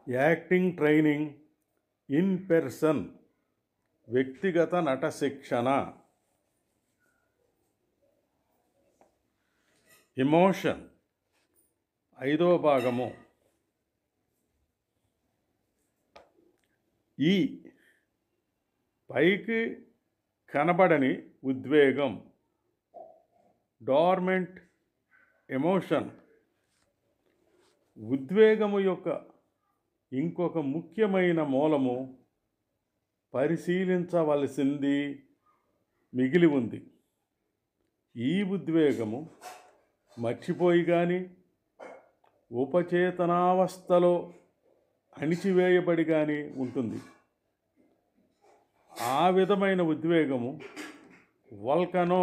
Acting training in person వ్యక్తిగత నట శిక్షణ. ఎమోషన్ 5వ భాగము. ఈ పైకి కనబడని ఉద్వేగం, డార్మెంట్ ఎమోషన్. ఉద్వేగము యొక్క ఇంకొక ముఖ్యమైన మూలము పరిశీలించవలసింది మిగిలి ఉంది. ఈ ఉద్వేగము మర్చిపోయి కానీ, ఉపచేతనావస్థలో అణిచివేయబడి కానీ ఉంటుంది. ఆ విధమైన ఉద్వేగము వల్కనో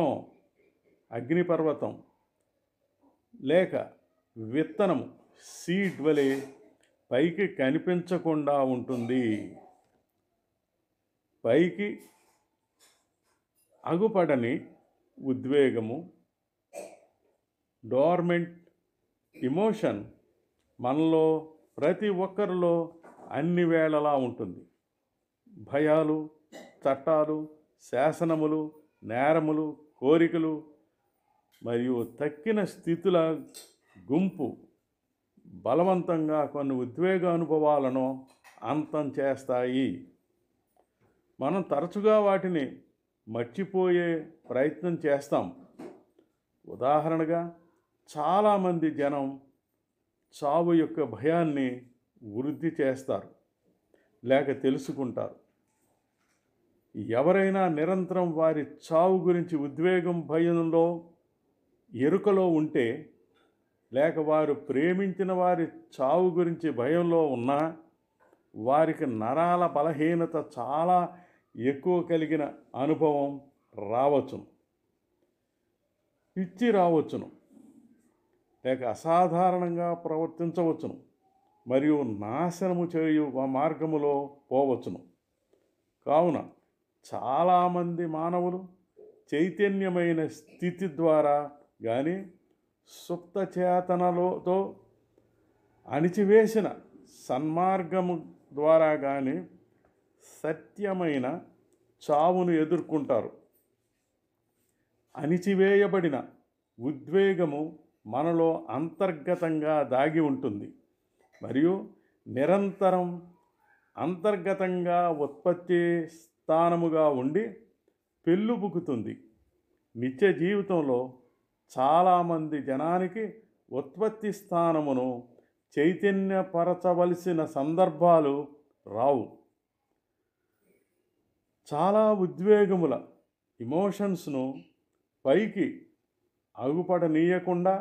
అగ్నిపర్వతం లేక విత్తనము సీడ్ వలె పైకి కనిపించకుండా ఉంటుంది. పైకి అగుపడని ఉద్వేగము, డార్మెంట్ ఎమోషన్ మనలో ప్రతి ఒక్కరిలో అన్ని వేళలా ఉంటుంది. భయాలు, చట్టాలు, శాసనములు, నేరములు, కోరికలు మరియు తక్కిన స్థితుల గుంపు బలవంతంగా కొన్ని ఉద్వేగ అనుభవాలను అంతం చేస్తాయి. మనం తరచుగా వాటిని మర్చిపోయే ప్రయత్నం చేస్తాం. ఉదాహరణగా, చాలామంది జనం చావు యొక్క భయాన్ని వృద్ధి చేస్తారు లేక తెలుసుకుంటారు. ఎవరైనా నిరంతరం వారి చావు గురించి ఉద్వేగం, భయంలో, ఎరుకలో ఉంటే, లేక వారు ప్రేమించిన వారి చావు గురించి భయంలో ఉన్నా, వారికి నరాల బలహీనత చాలా ఎక్కువ కలిగిన అనుభవం రావచ్చును, పిచ్చి రావచ్చును, లేక అసాధారణంగా ప్రవర్తించవచ్చును, మరియు నాశనము చేయు మార్గములో పోవచ్చును. కావున చాలామంది మానవులు చైతన్యమైన స్థితి ద్వారా కానీ, సుప్త చేతనలతో అణిచివేసిన సన్మార్గము ద్వారా కానీ సత్యమైన చావును ఎదుర్కొంటారు. అణిచివేయబడిన ఉద్వేగము మనలో అంతర్గతంగా దాగి ఉంటుంది మరియు నిరంతరం అంతర్గతంగా ఉత్పత్తి స్థానముగా ఉండి పెళ్ళుబుకుతుంది. నిత్య జీవితంలో చాలామంది జనానికి ఉత్పత్తి స్థానమును చైతన్యపరచవలసిన సందర్భాలు రావు. చాలా ఉద్వేగముల ఎమోషన్స్ను పైకి అగుపడనీయకుండా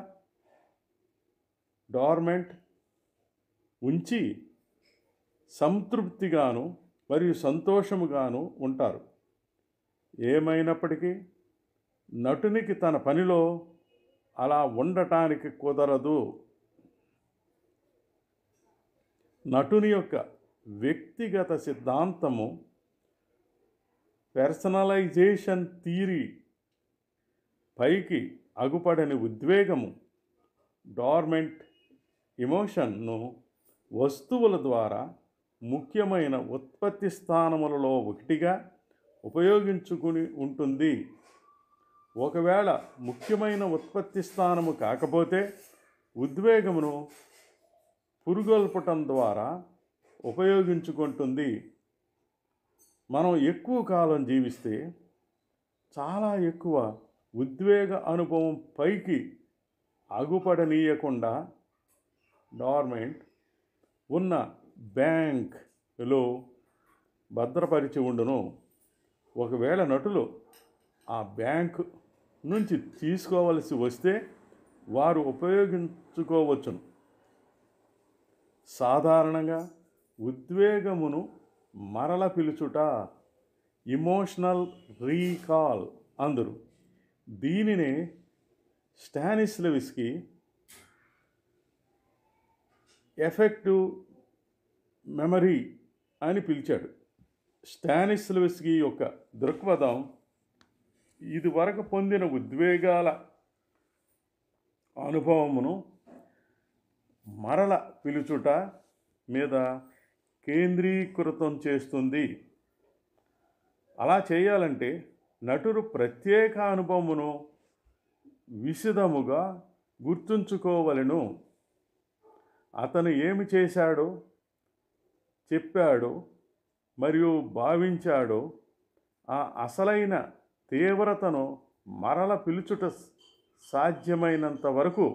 డార్మెంట్ ఉంచి సంతృప్తిగాను మరియు సంతోషముగాను ఉంటారు. ఏమైనప్పటికీ నటునికి తన పనిలో అలా ఉండటానికి కుదరదు. నటుని యొక్క వ్యక్తిగత సిద్ధాంతము పర్సనలైజేషన్ థియరీ పైకి అగుపడని ఉద్వేగము, డార్మెంట్ ఎమోషన్ను వస్తువుల ద్వారా ముఖ్యమైన ఉత్పత్తి స్థానములలో ఒకటిగా ఉపయోగించుకుని ఉంటుంది. ఒకవేళ ముఖ్యమైన ఉత్పత్తి స్థానము కాకపోతే ఉద్వేగమును పురుగొల్పటం ద్వారా ఉపయోగించుకుంటుంది. మనం ఎక్కువ కాలం జీవిస్తే చాలా ఎక్కువ ఉద్వేగ అనుభవం పైకి అగుపడనీయకుండా డార్మెంట్ ఉన్న బ్యాంక్లో భద్రపరిచి ఉండును. ఒకవేళ నటులు ఆ బ్యాంక్ నుంచి తీసుకోవలసి వస్తే వారు ఉపయోగించుకోవచ్చును. సాధారణంగా ఉద్వేగమును మరల పిలుచుట ఎమోషనల్ రీకాల్ అందరు. దీనినే స్టానిస్లవిస్కీ ఎఫెక్టివ్ మెమరీ అని పిలిచాడు. స్టానిస్లవిస్కీ యొక్క దృక్పథం ఇదివరకు పొందిన ఉద్వేగాల అనుభవమును మరల పిలుచుట మీద కేంద్రీకృతం చేస్తుంది. అలా చేయాలంటే నటుడు ప్రత్యేక అనుభవమును విశదముగా గుర్తుంచుకోవలెను. అతను ఏమి చేశాడో, చెప్పాడో మరియు భావించాడో ఆ అసలైన తీవ్రతను మరల పిలుచుట సాధ్యమైనంత వరకు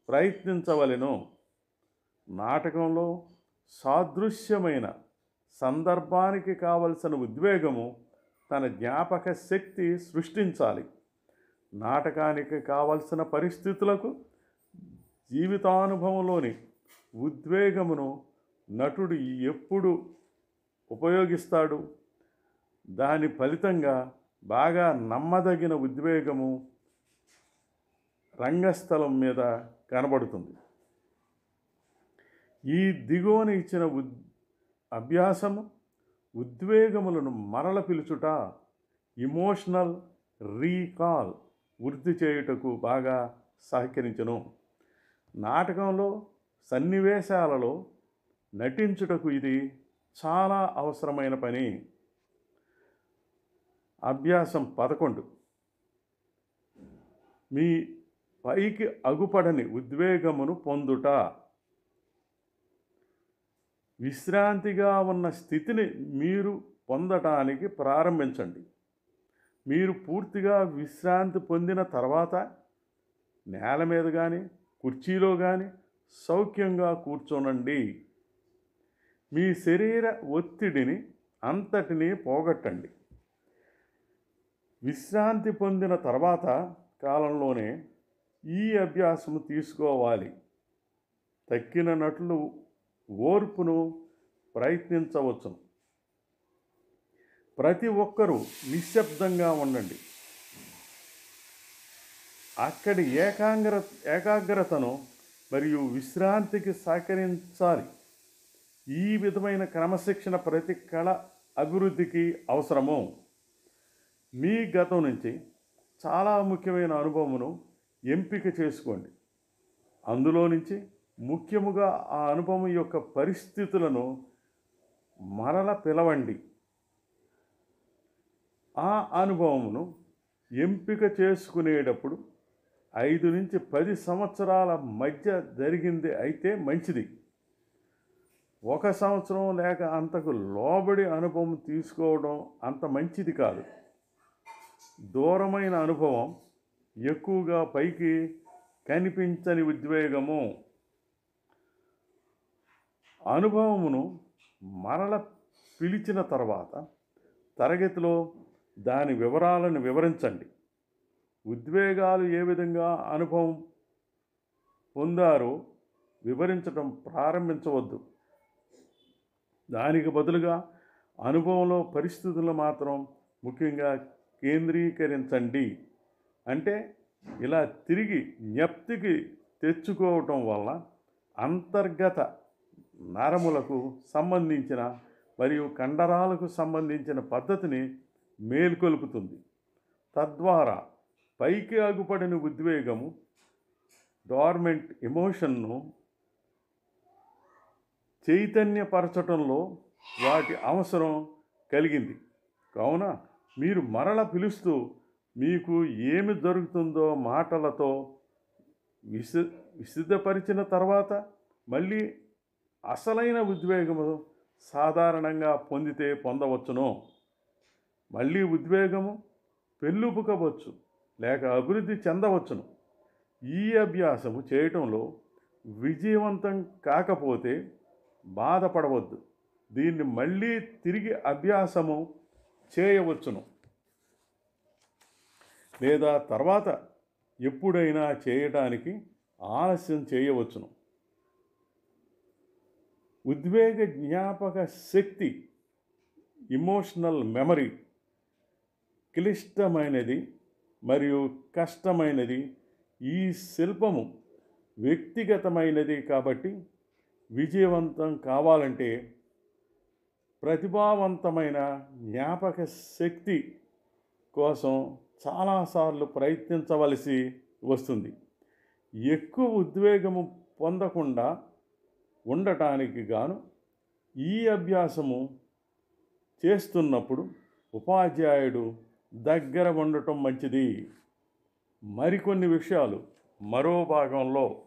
ప్రయత్నించవలెను. నాటకంలో సాదృశ్యమైన సందర్భానికి కావలసిన ఉద్వేగము తన జ్ఞాపక శక్తి సృష్టించాలి. నాటకానికి కావలసిన పరిస్థితులకు జీవితానుభవంలోని ఉద్వేగమును నటుడు ఎప్పుడు ఉపయోగిస్తాడు? దాని ఫలితంగా బాగా నమ్మదగిన ఉద్వేగము రంగస్థలం మీద కనబడుతుంది. ఈ దిగువన ఇచ్చిన అభ్యాసము ఉద్వేగములను మరల పిలుచుట, ఇమోషనల్ రీకాల్ వృద్ధి చేయుటకు బాగా సహకరించును. నాటకంలో సన్నివేశాలలో నటించుటకు ఇది చాలా అవసరమైన పని. అభ్యాసం 11. మీ పైకి అగుపడని ఉద్వేగమును పొందుట. విశ్రాంతిగా ఉన్న స్థితిని మీరు పొందటానికి ప్రారంభించండి. మీరు పూర్తిగా విశ్రాంతి పొందిన తర్వాత నేల మీద కానీ కుర్చీలో కానీ సౌఖ్యంగా కూర్చోనండి. మీ శరీర ఒత్తిడిని అంతటినీ పోగొట్టండి. విశ్రాంతి పొందిన తర్వాత కాలంలోనే ఈ అభ్యాసము తీసుకోవాలి. తక్కిన నటులు ఓర్పును ప్రయత్నించవచ్చును. ప్రతి ఒక్కరూ నిశ్శబ్దంగా ఉండండి. అక్కడి ఏకాగ్రతను మరియు విశ్రాంతికి సహకరించాలి. ఈ విధమైన క్రమశిక్షణ ప్రతి కళ అభివృద్ధికి అవసరము. మీ గతం నుంచి చాలా ముఖ్యమైన అనుభవమును ఎంపిక చేసుకోండి. అందులో నుంచి ముఖ్యముగా ఆ అనుభవం యొక్క పరిస్థితులను మరల పిలవండి. ఆ అనుభవమును ఎంపిక చేసుకునేటప్పుడు 5 నుంచి 10 సంవత్సరాల మధ్య జరిగింది అయితే మంచిది. 1 సంవత్సరం లేక అంతకు లోబడి అనుభవం తీసుకోవడం అంత మంచిది కాదు. దూరమైన అనుభవం, ఎక్కువగా పైకి కనిపించని ఉద్వేగము. అనుభవమును మరల పిలిచిన తర్వాత తరగతిలో దాని వివరాలను వివరించండి. ఉద్వేగాలు ఏ విధంగా అనుభవం పొందారో వివరించడం ప్రారంభించవద్దు. దానికి బదులుగా అనుభవంలో పరిస్థితులను మాత్రం ముఖ్యంగా కేంద్రీకరించండి. అంటే ఇలా తిరిగి జ్ఞప్తికి తెచ్చుకోవటం వల్ల అంతర్గత నరములకు సంబంధించిన మరియు కండరాలకు సంబంధించిన పద్ధతిని మేల్కొల్పుతుంది. తద్వారా పైకి అగుపడిన ఉద్వేగము, డార్మెంట్ ఎమోషన్ను చైతన్యపరచటంలో వాటి అవసరం కలిగింది. కావున మీరు మరల పిలుస్తూ మీకు ఏమి జరుగుతుందో మాటలతో విశదపరిచిన తర్వాత మళ్ళీ అసలైన ఉద్వేగము సాధారణంగా పొందవచ్చును. మళ్ళీ ఉద్వేగము పెళ్ళుపుకవచ్చు లేక అభివృద్ధి చెందవచ్చును. ఈ అభ్యాసము చేయటంలో విజయవంతం కాకపోతే బాధపడవద్దు. దీన్ని మళ్ళీ తిరిగి అభ్యాసము చేయవచ్చును, లేదా తర్వాత ఎప్పుడైనా చేయటానికి ఆలస్యం చేయవచ్చును. ఉద్వేగ జ్ఞాపక శక్తి, ఇమోషనల్ మెమరీ క్లిష్టమైనది మరియు కష్టమైనది. ఈ శిల్పము వ్యక్తిగతమైనది కాబట్టి విజయవంతం కావాలంటే ప్రతిభావంతమైన జ్ఞాపక శక్తి కోసం చాలాసార్లు ప్రయత్నించవలసి వస్తుంది. ఎక్కువ ఉద్వేగము పొందకుండా ఉండటానికి గాను ఈ అభ్యాసము చేస్తున్నప్పుడు ఉపాధ్యాయుడు దగ్గర ఉండటం మంచిది. మరికొన్ని విషయాలు మరో భాగంలో